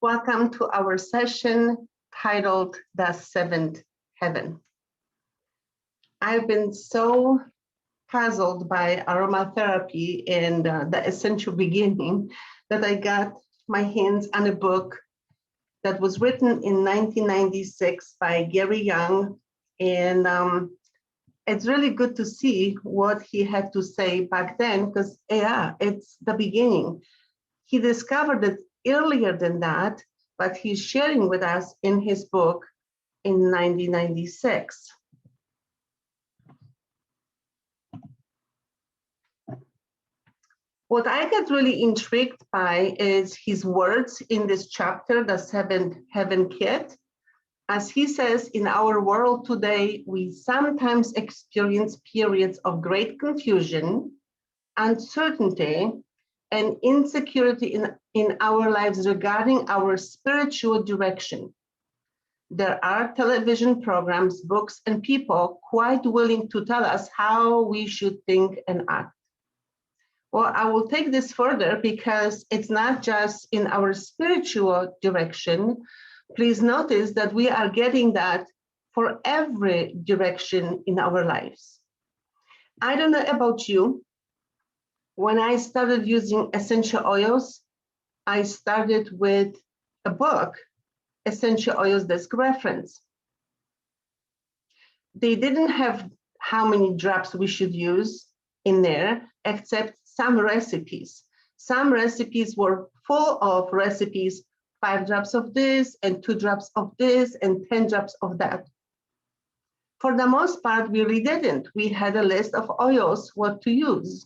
Welcome to our session titled The Seventh Heaven. I've been so puzzled by aromatherapy and the essential beginning that I got my hands on a book that was written in 1996 by Gary Young. And it's really good to see what he had to say back then, because it's the beginning. He discovered it earlier than that, but he's sharing with us in his book in 1996. What I get really intrigued by is his words in this chapter, The Seventh Heaven Kit. As he says, in our world today, we sometimes experience periods of great confusion, uncertainty, and insecurity in our lives regarding our spiritual direction. There are television programs, books, and people quite willing to tell us how we should think and act. Well, I will take this further because it's not just in our spiritual direction. Please notice that we are getting that for every direction in our lives. I don't know about you. When I started using essential oils, I started with a book, Essential Oils Desk Reference. They didn't have how many drops we should use in there, except some recipes. Some recipes were full of recipes, 5 drops of this and 2 drops of this and 10 drops of that. For the most part, we really didn't. We had a list of oils, what to use.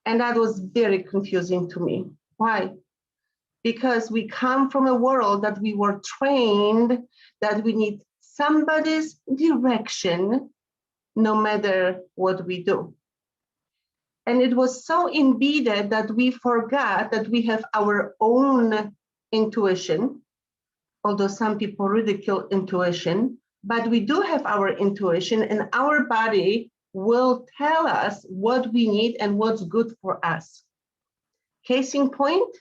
And that was very confusing to me. Why? Because we come from a world that we were trained that we need somebody's direction no matter what we do. And it was so embedded that we forgot that we have our own intuition, although some people ridicule intuition, but we do have our intuition, and our body will tell us what we need and what's good for us. Case in point,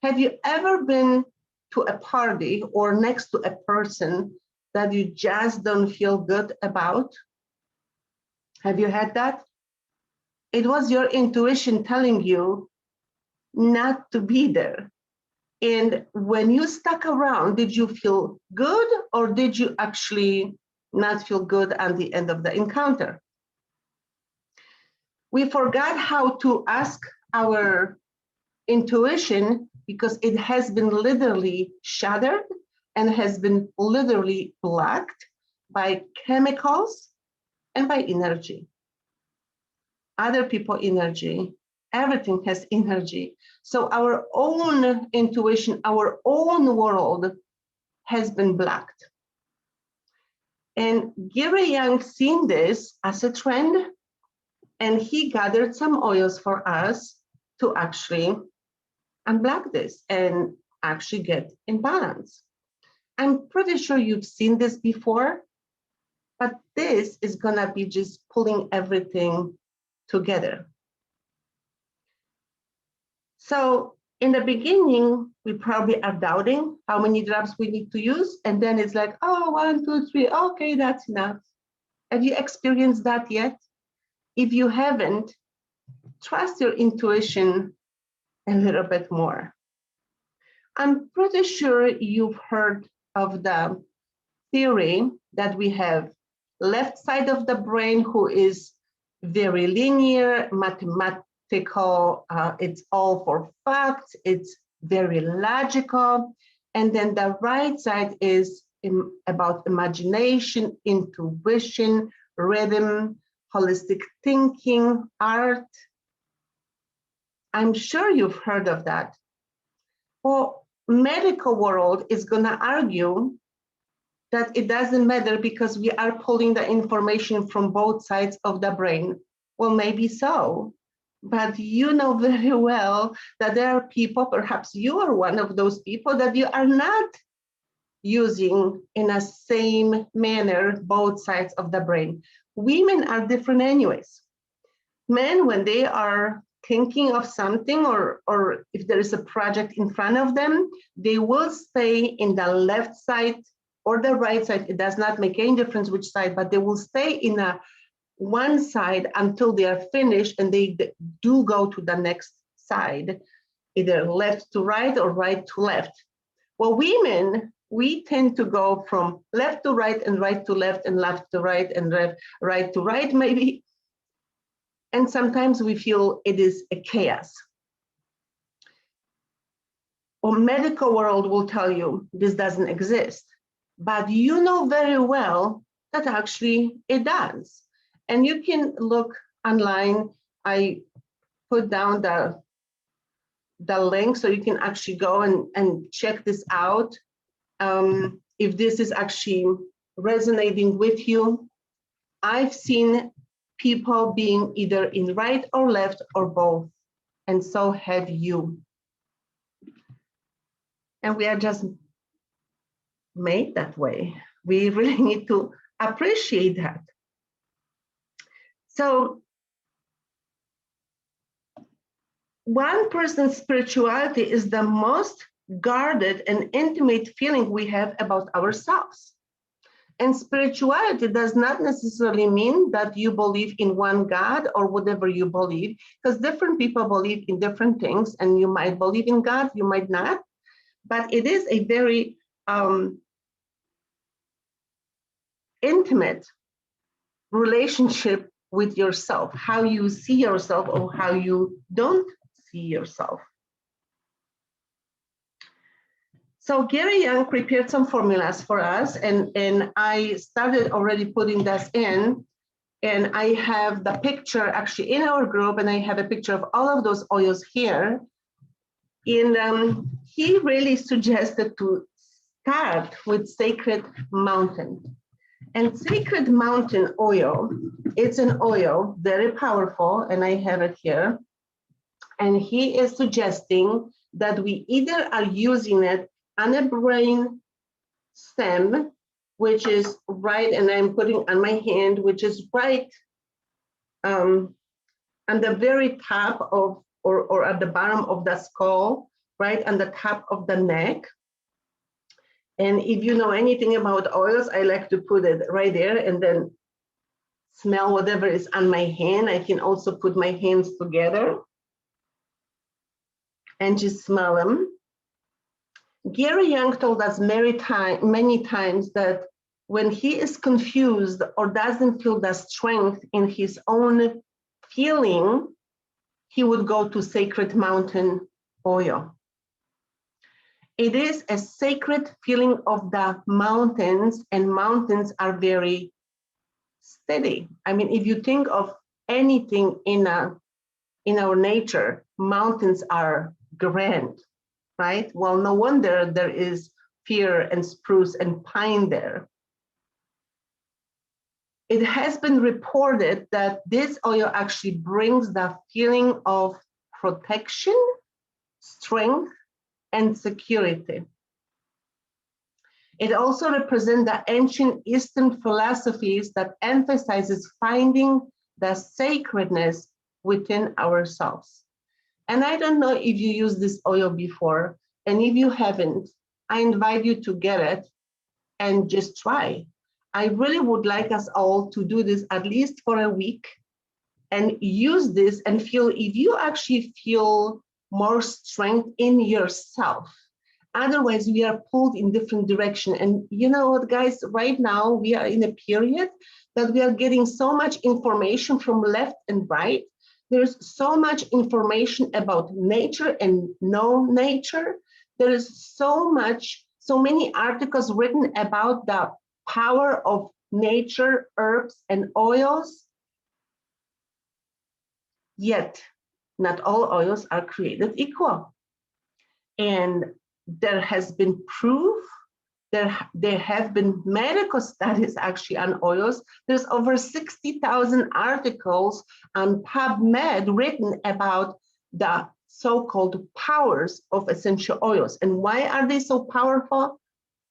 have you ever been to a party or next to a person that you just don't feel good about? Have you had that? It was your intuition telling you not to be there. And when you stuck around, did you feel good or did you actually not feel good at the end of the encounter? We forgot how to ask our intuition because it has been literally shattered and has been literally blocked by chemicals and by energy. Other people's energy, everything has energy. So our own intuition, our own world has been blocked. And Gary Young seen this as a trend, and he gathered some oils for us to actually unblock this and actually get in balance. I'm pretty sure you've seen this before, but this is gonna be just pulling everything together. So in the beginning, we probably are doubting how many drops we need to use. And then it's like, oh, 1, 2, 3, okay, that's enough. Have you experienced that yet? If you haven't, trust your intuition a little bit more. I'm pretty sure you've heard of the theory that we have left side of the brain who is very linear, mathematical, it's all for facts, it's very logical. And then the right side is about imagination, intuition, rhythm, holistic thinking, art. I'm sure you've heard of that. Well, medical world is gonna argue that it doesn't matter because we are pulling the information from both sides of the brain. Well, maybe so, but you know very well that there are people, perhaps you are one of those people, that you are not using in a same manner both sides of the brain. Women are different anyways. Men, when they are thinking of something, or if there is a project in front of them, they will stay in the left side or the right side. It does not make any difference which side, but they will stay in one side until they are finished, and they do go to the next side, either left to right or right to left. Well, women, we tend to go from left to right and right to left and left to right and right to right, maybe. And sometimes we feel it is a chaos. Or medical world will tell you this doesn't exist, but you know very well that actually it does. And you can look online. I put down the link so you can actually go and check this out. If this is actually resonating with you. I've seen people being either in right or left or both, and so have you. And we are just made that way. We really need to appreciate that. So one person's spirituality is the most guarded and intimate feeling we have about ourselves. And spirituality does not necessarily mean that you believe in one God or whatever you believe, because different people believe in different things, and you might believe in God, you might not, but it is a very intimate relationship with yourself, how you see yourself or how you don't see yourself. So Gary Young prepared some formulas for us, and I started already putting this in, and I have the picture actually in our group, and I have a picture of all of those oils here. And he really suggested to start with Sacred Mountain. And Sacred Mountain oil, it's an oil, very powerful, and I have it here. And he is suggesting that we either are using it on a brain stem, which is right, and I'm putting on my hand, which is right on the very top of, or at the bottom of the skull, right on the top of the neck. And if you know anything about oils, I like to put it right there and then smell whatever is on my hand. I can also put my hands together and just smell them. Gary Young told us many times that when he is confused or doesn't feel the strength in his own feeling, he would go to Sacred Mountain oil. It is a sacred feeling of the mountains, and mountains are very steady. I mean, if you think of anything in our nature, mountains are grand, right? Well, no wonder there is fir and spruce and pine there. It has been reported that this oil actually brings the feeling of protection, strength, and security. It also represents the ancient Eastern philosophies that emphasizes finding the sacredness within ourselves. And I don't know if you used this oil before, and if you haven't, I invite you to get it and just try. I really would like us all to do this at least for a week and use this and feel, if you actually feel more strength in yourself. Otherwise, we are pulled in different direction. And you know what, guys, right now we are in a period that we are getting so much information from left and right. There's so much information about nature and no nature. There is so many articles written about the power of nature, herbs, and oils. Yet, not all oils are created equal. And there has been proof, there have been medical studies actually on oils. There's over 60,000 articles on PubMed written about the so-called powers of essential oils. And why are they so powerful?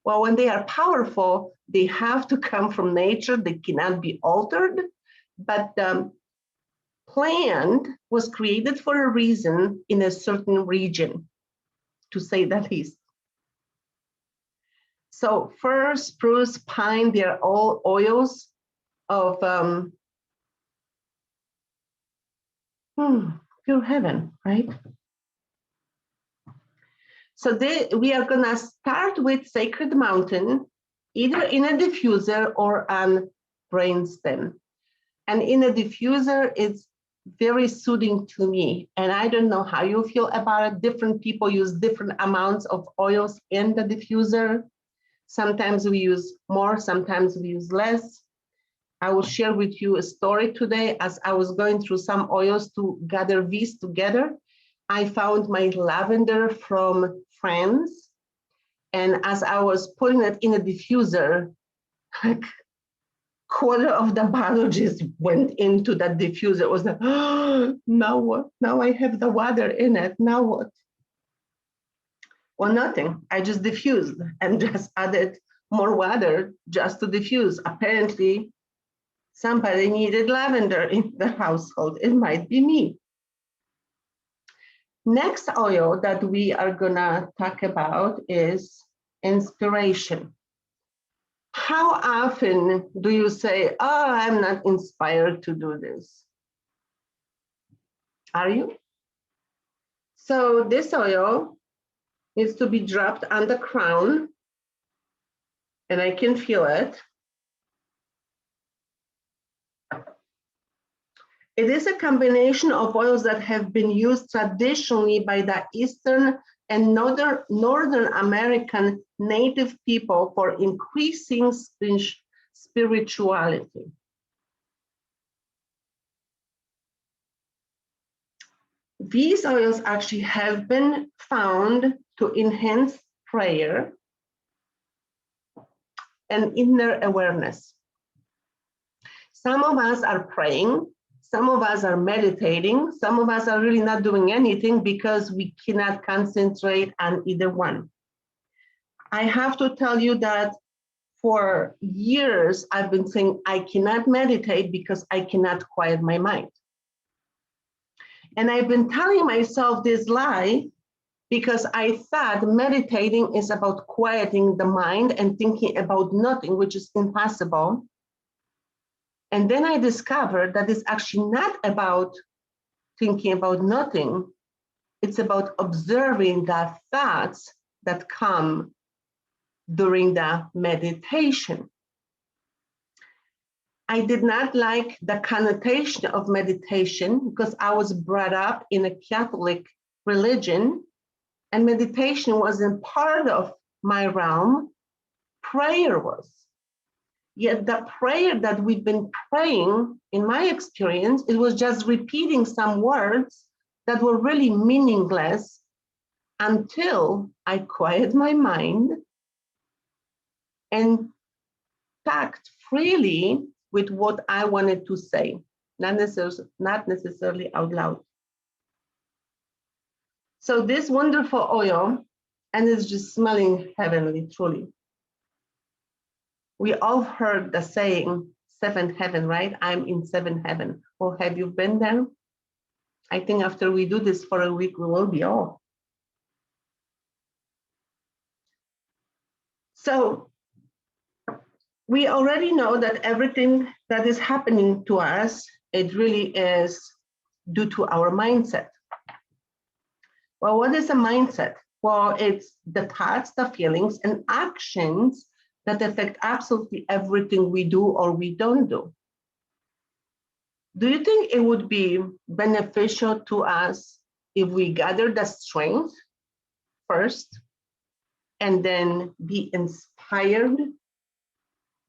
Well, when they are powerful, they have to come from nature. They cannot be altered. But plant was created for a reason in a certain region, to say the least. So fir, spruce, pine, they're all oils of pure heaven, right? So we are gonna start with Sacred Mountain, either in a diffuser or on brainstem. And in a diffuser, it's very soothing to me. And I don't know how you feel about it. Different people use different amounts of oils in the diffuser. Sometimes we use more, sometimes we use less. I will share with you a story today. As I was going through some oils to gather these together, I found my lavender from France. And as I was putting it in a diffuser, like quarter of the bottle just went into that diffuser. It was like, oh, now what? Now I have the water in it. Now what? Well, nothing. I just diffused and just added more water just to diffuse. Apparently, somebody needed lavender in the household. It might be me. Next oil that we are gonna talk about is inspiration. How often do you say, oh, I'm not inspired to do this? Are you? So this oil needs to be dropped on the crown, and I can feel it. It is a combination of oils that have been used traditionally by the Eastern and Northern American native people for increasing spirituality. These oils actually have been found to enhance prayer and inner awareness. Some of us are praying, some of us are meditating, some of us are really not doing anything because we cannot concentrate on either one. I have to tell you that for years, I've been saying I cannot meditate because I cannot quiet my mind. And I've been telling myself this lie because I thought meditating is about quieting the mind and thinking about nothing, which is impossible. And then I discovered that it's actually not about thinking about nothing. It's about observing the thoughts that come during the meditation. I did not like the connotation of meditation because I was brought up in a Catholic religion, and meditation wasn't part of my realm. Prayer was. Yet the prayer that we've been praying, in my experience, it was just repeating some words that were really meaningless until I quieted my mind and talked freely with what I wanted to say, not necessarily out loud. So this wonderful oil, and it's just smelling heavenly, truly. We all heard the saying, seventh heaven, right? I'm in seventh heaven. Well, have you been there? I think after we do this for a week, we will be all. So we already know that everything that is happening to us, it really is due to our mindset. Well, what is a mindset? Well, it's the thoughts, the feelings, and actions that affect absolutely everything we do or we don't do. Do you think it would be beneficial to us if we gather the strength first and then be inspired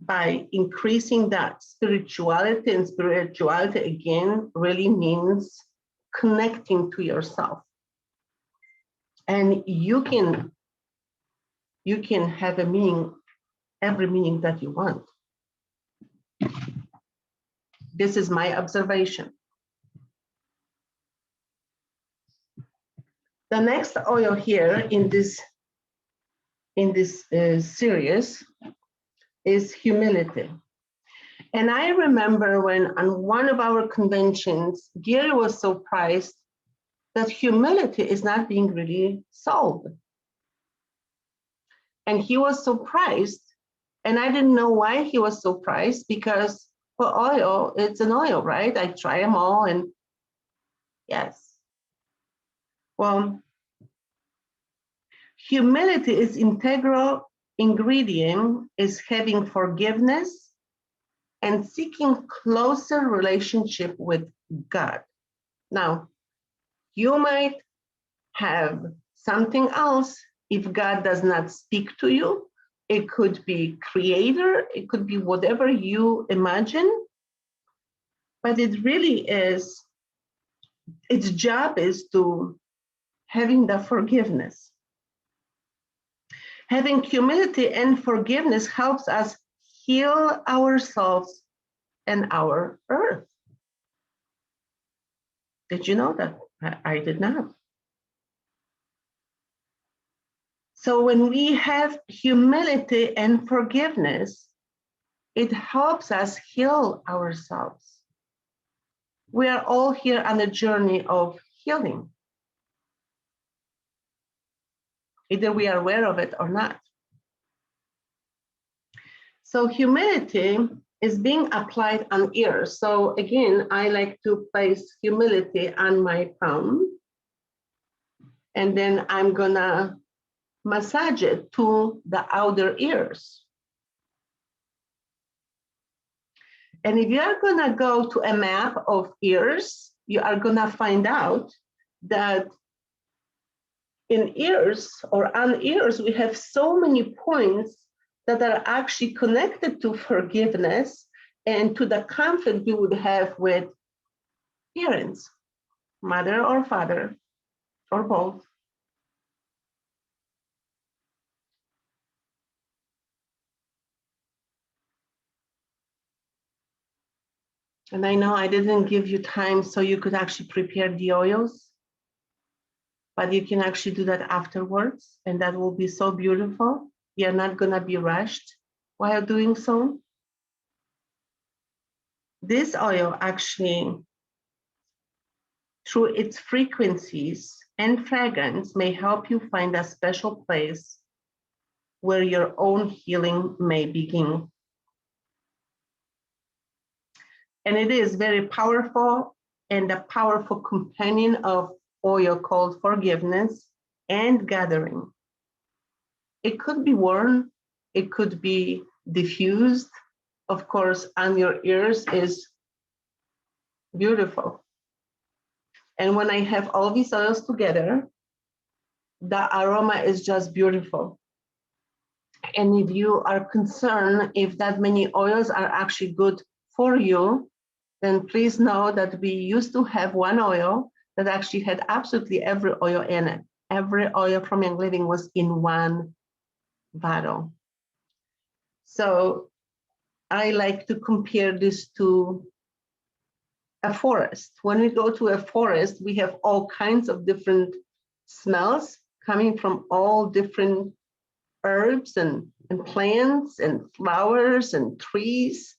by increasing that spirituality? And spirituality, again, really means connecting to yourself. And you can have a meaning, every meaning that you want. This is my observation. The next oil here in this series is humility. And I remember when on one of our conventions, Gary was surprised that humility is not being really sold. And he was surprised. And I didn't know why he was surprised, because for oil, it's an oil, right? I try them all, and yes. Well, humility is integral ingredient is having forgiveness and seeking closer relationship with God. Now, you might have something else if God does not speak to you. It could be creator, it could be whatever you imagine, but it really is, its job is to having the forgiveness. Having humility and forgiveness helps us heal ourselves and our earth. Did you know that? I did not. So when we have humility and forgiveness, it helps us heal ourselves. We are all here on a journey of healing, either we are aware of it or not. So humility is being applied on ears. So again, I like to place humility on my palm, and then I'm gonna massage it to the outer ears. And if you are gonna go to a map of ears, you are gonna find out that in ears or on ears, we have so many points that are actually connected to forgiveness and to the conflict we would have with parents, mother or father, or both. And I know I didn't give you time so you could actually prepare the oils, but you can actually do that afterwards, and that will be so beautiful. You're not gonna be rushed while doing so. This oil actually, through its frequencies and fragrance, may help you find a special place where your own healing may begin. And it is very powerful and a powerful companion of oil called forgiveness and gathering. It could be worn, it could be diffused. Of course, on your ears is beautiful. And when I have all these oils together, the aroma is just beautiful. And if you are concerned if that many oils are actually good for you, then please know that we used to have one oil that actually had absolutely every oil in it. Every oil from Young Living was in one bottle. So I like to compare this to a forest. When we go to a forest, we have all kinds of different smells coming from all different herbs and plants and flowers and trees.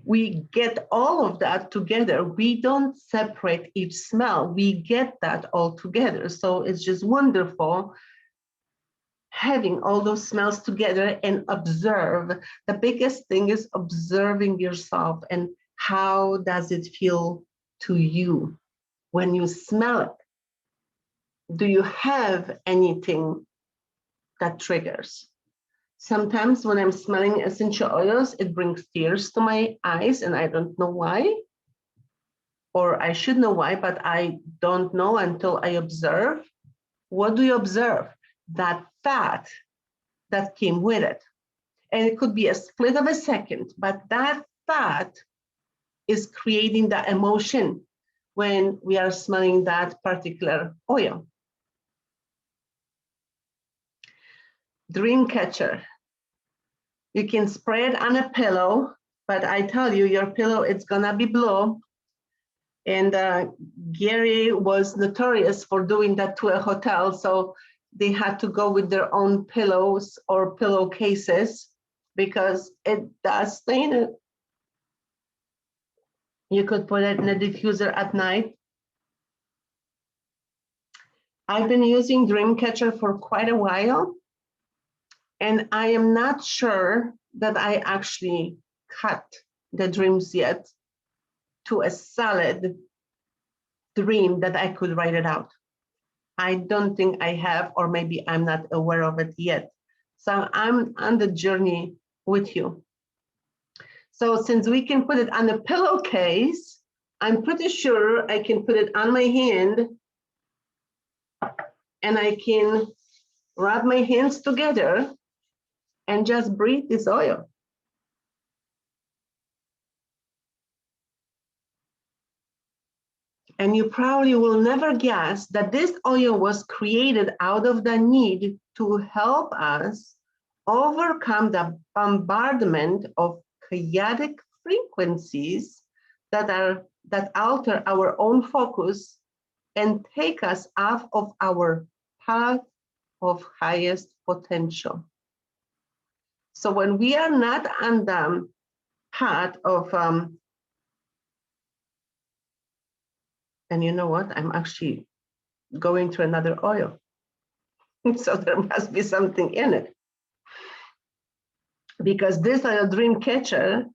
We get all of that together. We don't separate each smell. We get that all together. So it's just wonderful having all those smells together and observe. The biggest thing is observing yourself and how does it feel to you when you smell it? Do you have anything that triggers? Sometimes when I'm smelling essential oils, it brings tears to my eyes and I don't know why. Or I should know why, but I don't know until I observe. What do you observe? That fat that came with it. And it could be a split of a second, but that fat is creating the emotion when we are smelling that particular oil. Dream catcher. You can spray it on a pillow, but I tell you, your pillow, it's gonna be blue. And Gary was notorious for doing that to a hotel. So they had to go with their own pillows or pillowcases because it does stain it. You could put it in a diffuser at night. I've been using Dreamcatcher for quite a while, and I am not sure that I actually cut the dreams yet to a solid dream that I could write it out. I don't think I have, or maybe I'm not aware of it yet. So I'm on the journey with you. So since we can put it on a pillowcase, I'm pretty sure I can put it on my hand and I can rub my hands together and just breathe this oil. And you probably will never guess that this oil was created out of the need to help us overcome the bombardment of chaotic frequencies that alter our own focus and take us off of our path of highest potential. So when we are not on the path of, and you know what, I'm actually going through another oil. So there must be something in it. Because this oil, Dreamcatcher,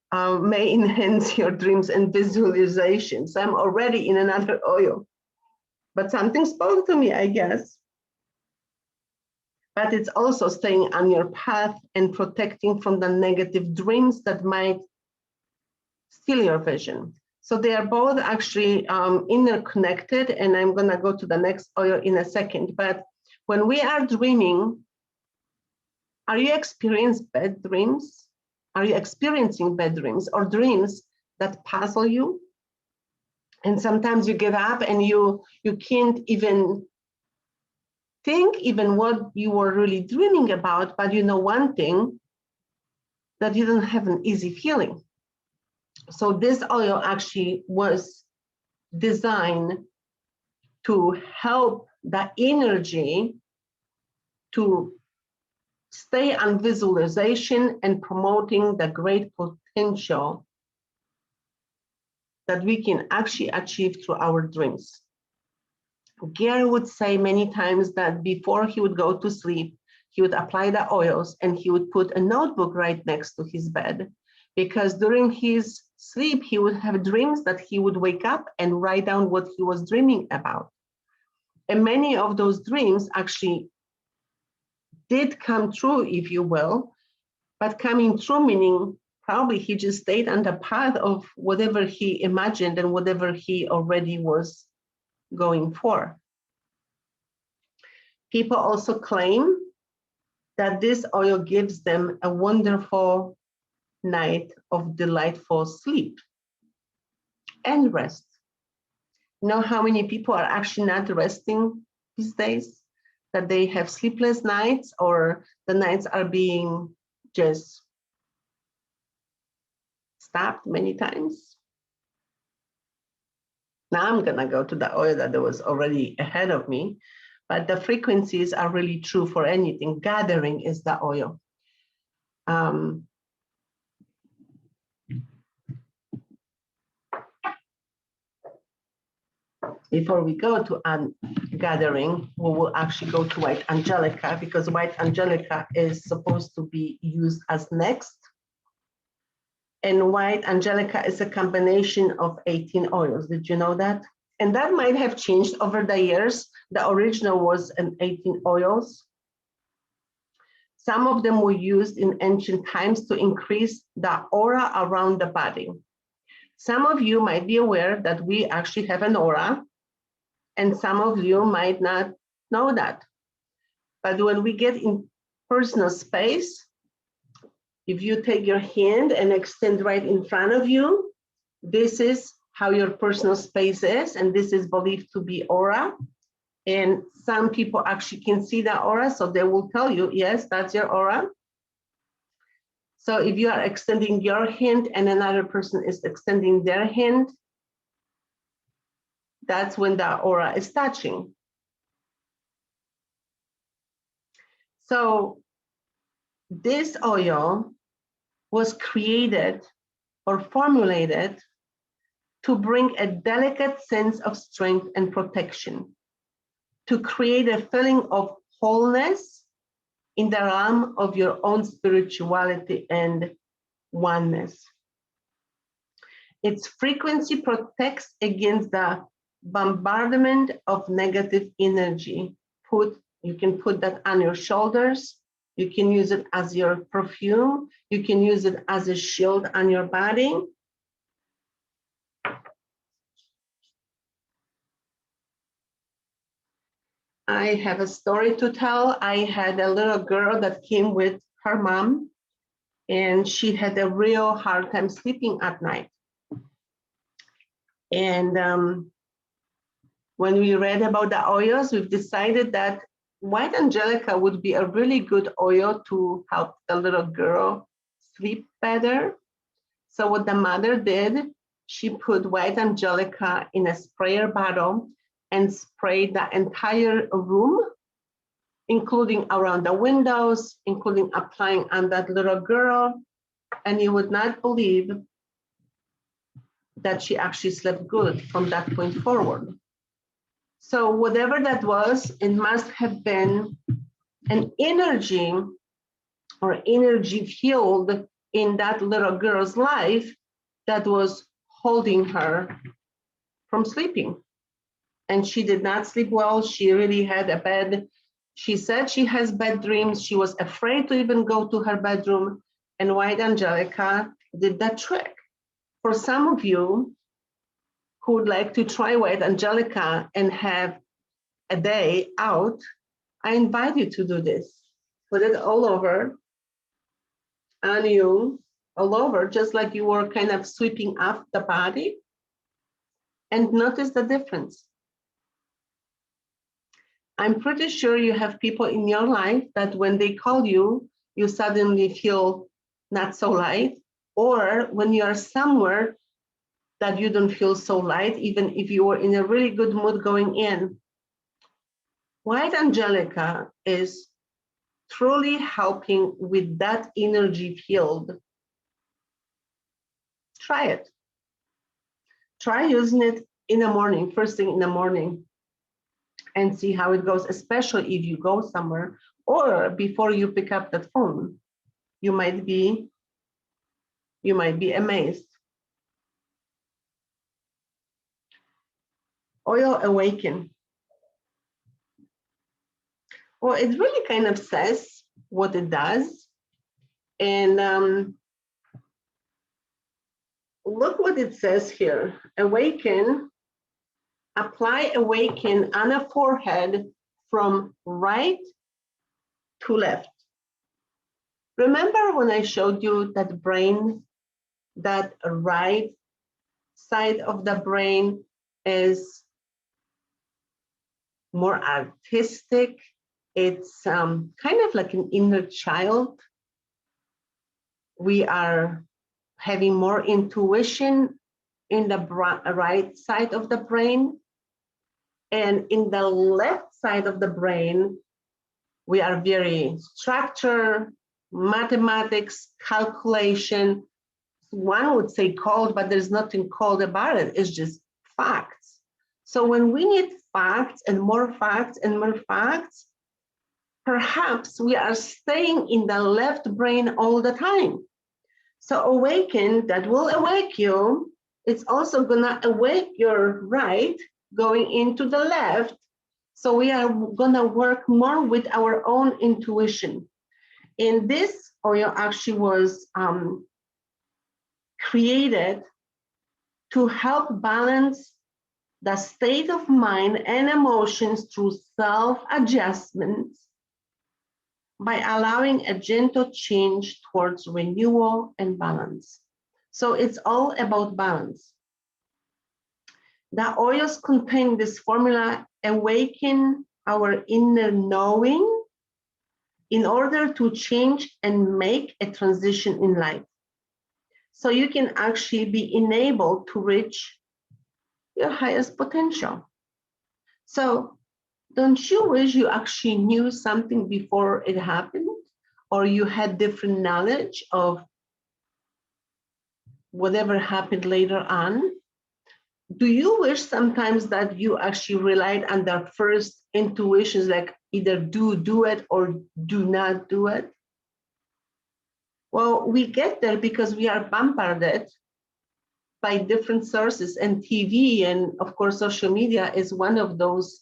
may enhance your dreams and visualizations. I'm already in another oil, but something spoke to me, I guess. But it's also staying on your path and protecting from the negative dreams that might steal your vision. So they are both actually interconnected, and I'm going to go to the next oil in a second. But when we are dreaming, are you experiencing bad dreams? Are you experiencing bad dreams or dreams that puzzle you? And sometimes you give up and you can't even think even what you were really dreaming about, but you know one thing, that you don't have an easy feeling. So this oil actually was designed to help the energy to stay on visualization and promoting the great potential that we can actually achieve through our dreams. Gary would say many times that before he would go to sleep, he would apply the oils and he would put a notebook right next to his bed, because during his sleep, he would have dreams that he would wake up and write down what he was dreaming about. And many of those dreams actually did come true, if you will, but coming true meaning probably he just stayed on the path of whatever he imagined and whatever he already was going for. People also claim that this oil gives them a wonderful night of delightful sleep and rest. You know how many people are actually not resting these days? That they have sleepless nights, or the nights are being just stopped many times. Now I'm gonna go to the oil that was already ahead of me, but the frequencies are really true for anything. Gathering is the oil. Before we go to gathering, we will actually go to White Angelica, because White Angelica is supposed to be used as next. And White Angelica is a combination of 18 oils. Did you know that? And that might have changed over the years. The original was an 18 oils. Some of them were used in ancient times to increase the aura around the body. Some of you might be aware that we actually have an aura, and some of you might not know that. But when we get in personal space, if you take your hand and extend right in front of you, this is how your personal space is, and this is believed to be aura. And some people actually can see the aura, so they will tell you, yes, that's your aura. So if you are extending your hand and another person is extending their hand, that's when the aura is touching. So this oil was created or formulated to bring a delicate sense of strength and protection, to create a feeling of wholeness in the realm of your own spirituality and oneness. Its frequency protects against the bombardment of negative energy. You can put that on your shoulders. You can use it as your perfume. You can use it as a shield on your body. I have a story to tell. I had a little girl that came with her mom, and she had a real hard time sleeping at night. And when we read about the oils, we've decided that white Angelica would be a really good oil to help the little girl sleep better. So what the mother did, she put white Angelica in a sprayer bottle and sprayed the entire room, including around the windows, including applying on that little girl. And you would not believe that she actually slept good from that point forward. So whatever that was, it must have been an energy or energy field in that little girl's life that was holding her from sleeping. And she did not sleep well. She really had a bad, she said she has bad dreams. She was afraid to even go to her bedroom. And white Angelica did that trick. For some of you who would like to try white Angelica and have a day out, I invite you to do this. Put it all over on you, all over, just like you were kind of sweeping off the body, and notice the difference. I'm pretty sure you have people in your life that when they call you, you suddenly feel not so light, or when you are somewhere that you don't feel so light, even if you were in a really good mood going in. White Angelica is truly helping with that energy field. Try it. Try using it in the morning, first thing in the morning, and see how it goes, especially if you go somewhere or before you pick up that phone. You might be amazed. Oil Awaken. Well, it really kind of says what it does. And look what it says here. Awaken, apply Awaken on a forehead from right to left. Remember when I showed you that brain, that right side of the brain is more artistic. It's kind of like an inner child. We are having more intuition in the right side of the brain. And in the left side of the brain, we are very structured, mathematics, calculation. One would say cold, but there's nothing cold about it. It's just facts. So when we need facts and more facts and more facts, perhaps we are staying in the left brain all the time. So Awaken, that will awake you. It's also gonna awake your right, going into the left. So we are gonna work more with our own intuition. And this oil actually was created to help balance the state of mind and emotions through self-adjustments by allowing a gentle change towards renewal and balance. So it's all about balance. The oils contain this formula, awaken our inner knowing in order to change and make a transition in life. So you can actually be enabled to reach your highest potential. So don't you wish you actually knew something before it happened, or you had different knowledge of whatever happened later on? Do you wish sometimes that you actually relied on their first intuitions, like either do it or do not do it? Well, we get there because we are bombarded by different sources, and TV and of course social media is one of those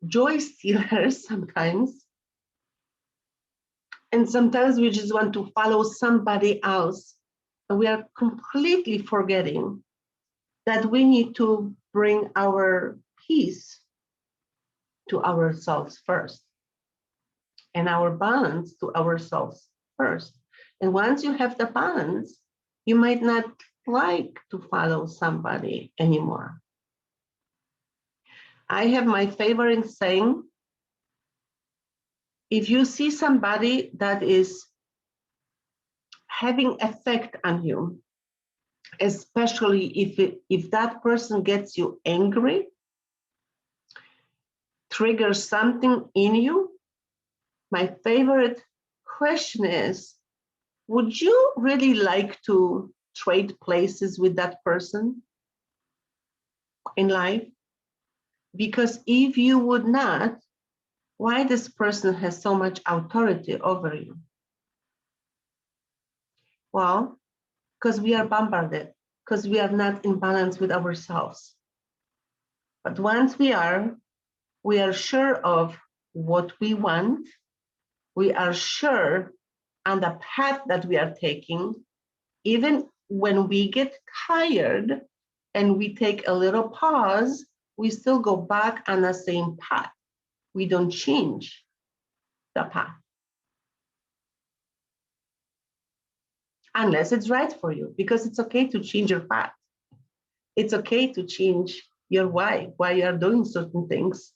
joy stealers sometimes. And sometimes we just want to follow somebody else. And we are completely forgetting that we need to bring our peace to ourselves first and our balance to ourselves first. And once you have the balance, you might not like to follow somebody anymore. I have my favorite saying: if you see somebody that is having effect on you, especially if that person gets you angry, triggers something in you, my favorite question is, would you really like to trade places with that person in life? Because if you would not, why this person has so much authority over you? Well, because we are bombarded, because we are not in balance with ourselves. But once we are sure of what we want, we are sure on the path that we are taking. Even when we get tired and we take a little pause, we still go back on the same path. We don't change the path unless it's right for you, because it's okay to change your path. It's okay to change your why you are doing certain things,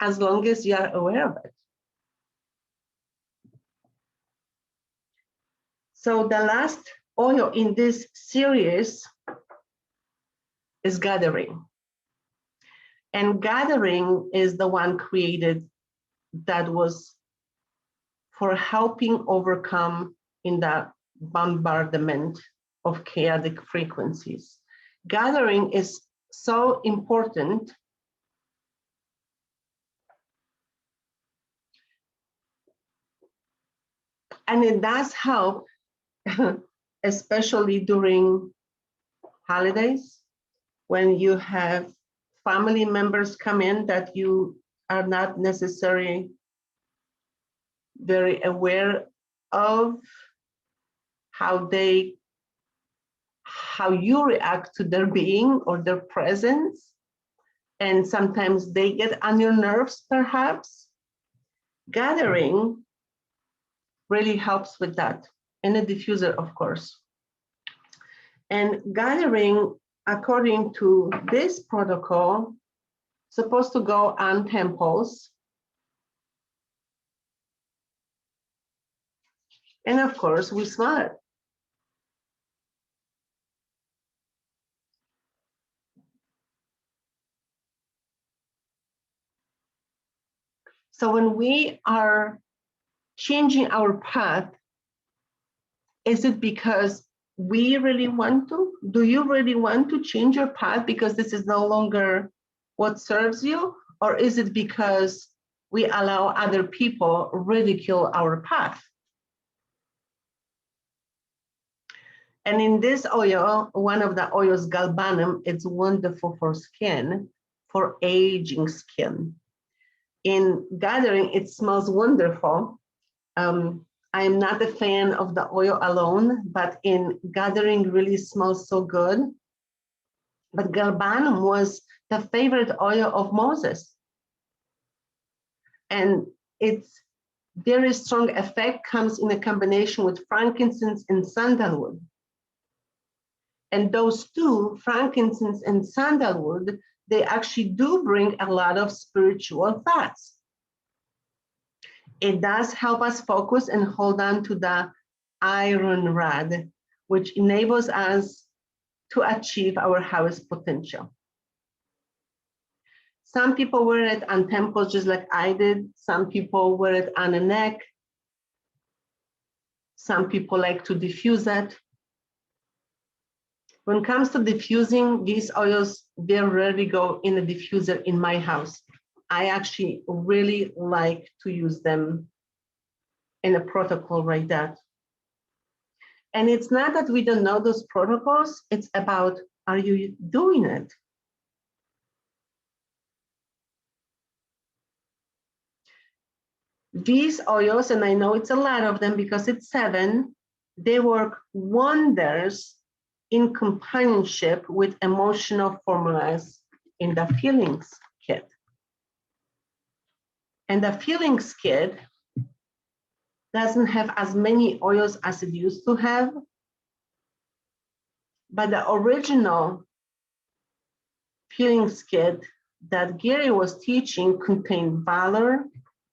as long as you are aware of it. So the last oil in this series is gathering. And gathering is the one created that was for helping overcome in the bombardment of chaotic frequencies. Gathering is so important. And it does help, especially during holidays, when you have family members come in that you are not necessarily very aware of how you react to their being or their presence. And sometimes they get on your nerves, perhaps. Gathering really helps with that, and a diffuser, of course. And gathering, according to this protocol, supposed to go on temples. And of course, we smell it. So when we are changing our path, is it because we really want to? Do you really want to change your path because this is no longer what serves you? Or is it because we allow other people ridicule our path? And in this oil, one of the oils, galbanum, it's wonderful for skin, for aging skin. In gathering, it smells wonderful. I'm not a fan of the oil alone, but in gathering really smells so good. But galbanum was the favorite oil of Moses. And its very strong effect comes in a combination with frankincense and sandalwood. And those two, frankincense and sandalwood, they actually do bring a lot of spiritual thoughts. It does help us focus and hold on to the iron rod, which enables us to achieve our highest potential. Some people wear it on temples just like I did. Some people wear it on the neck. Some people like to diffuse it. When it comes to diffusing, these oils they rarely go in a diffuser in my house. I actually really like to use them in a protocol like that. And it's not that we don't know those protocols, it's about, are you doing it? These oils, and I know it's a lot of them because it's 7, they work wonders in companionship with emotional formulas in the feelings kit. And the feelings kit doesn't have as many oils as it used to have, but the original feelings kit that Gary was teaching contained valor,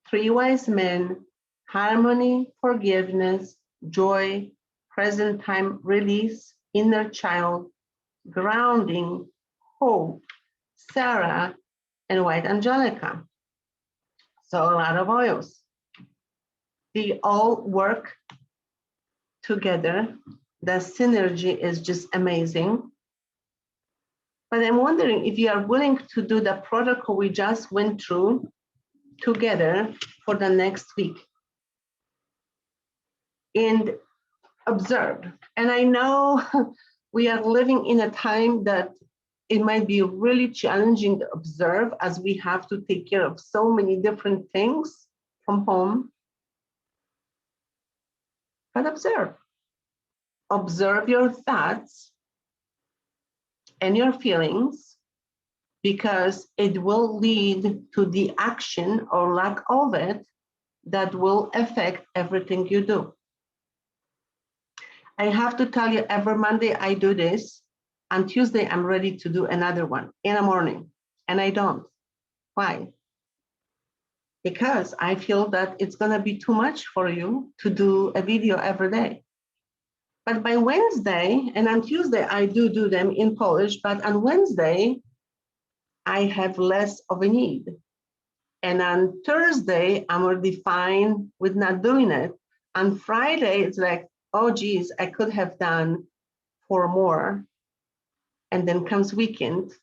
3 wise men, harmony, forgiveness, joy, present time release, inner child, grounding, hope, Sarah, and white Angelica. So a lot of oils. They all work together. The synergy is just amazing. But I'm wondering if you are willing to do the protocol we just went through together for the next week and observe. And I know we are living in a time that it might be really challenging to observe as we have to take care of so many different things from home. But observe. Observe your thoughts and your feelings, because it will lead to the action or lack of it that will affect everything you do. I have to tell you, every Monday I do this. On Tuesday, I'm ready to do another one in the morning, and I don't. Why? Because I feel that it's going to be too much for you to do a video every day. But by Wednesday, and on Tuesday, I do them in Polish, but on Wednesday, I have less of a need. And on Thursday, I'm already fine with not doing it. On Friday, it's like, oh, geez, I could have done 4 more. And then comes weekend.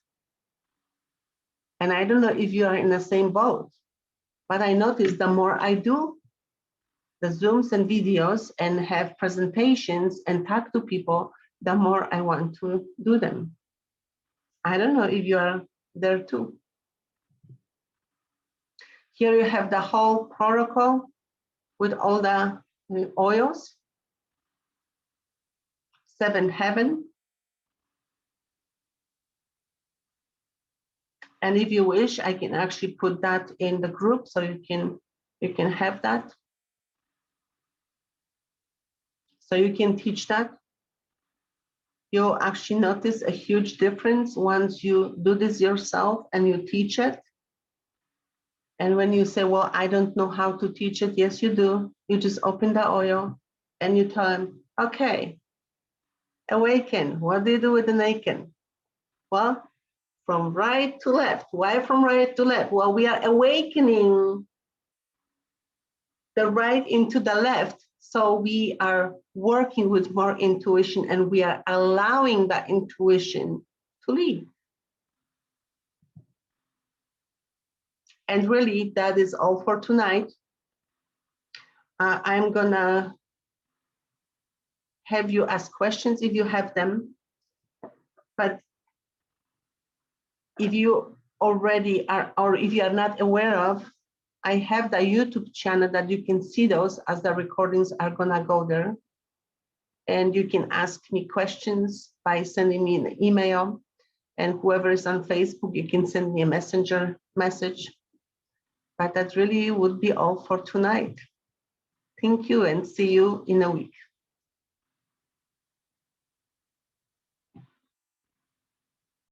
And I don't know if you are in the same boat, but I notice the more I do the Zooms and videos and have presentations and talk to people, the more I want to do them. I don't know if you are there too. Here you have the whole protocol with all the oils. 7 heaven. And if you wish, I can actually put that in the group so you can have that. So you can teach that. You'll actually notice a huge difference once you do this yourself and you teach it. And when you say, well, I don't know how to teach it, yes, you do. You just open the oil and you tell them, okay, awaken. What do you do with an awaken? Well, from right to left. Why from right to left? Well, we are awakening the right into the left. So we are working with more intuition and we are allowing that intuition to lead. And really, that is all for tonight. I'm gonna have you ask questions if you have them. But if you already are, or if you are not aware of, I have the YouTube channel that you can see those as the recordings are gonna go there. And you can ask me questions by sending me an email. And whoever is on Facebook, you can send me a messenger message. But that really would be all for tonight. Thank you and see you in a week.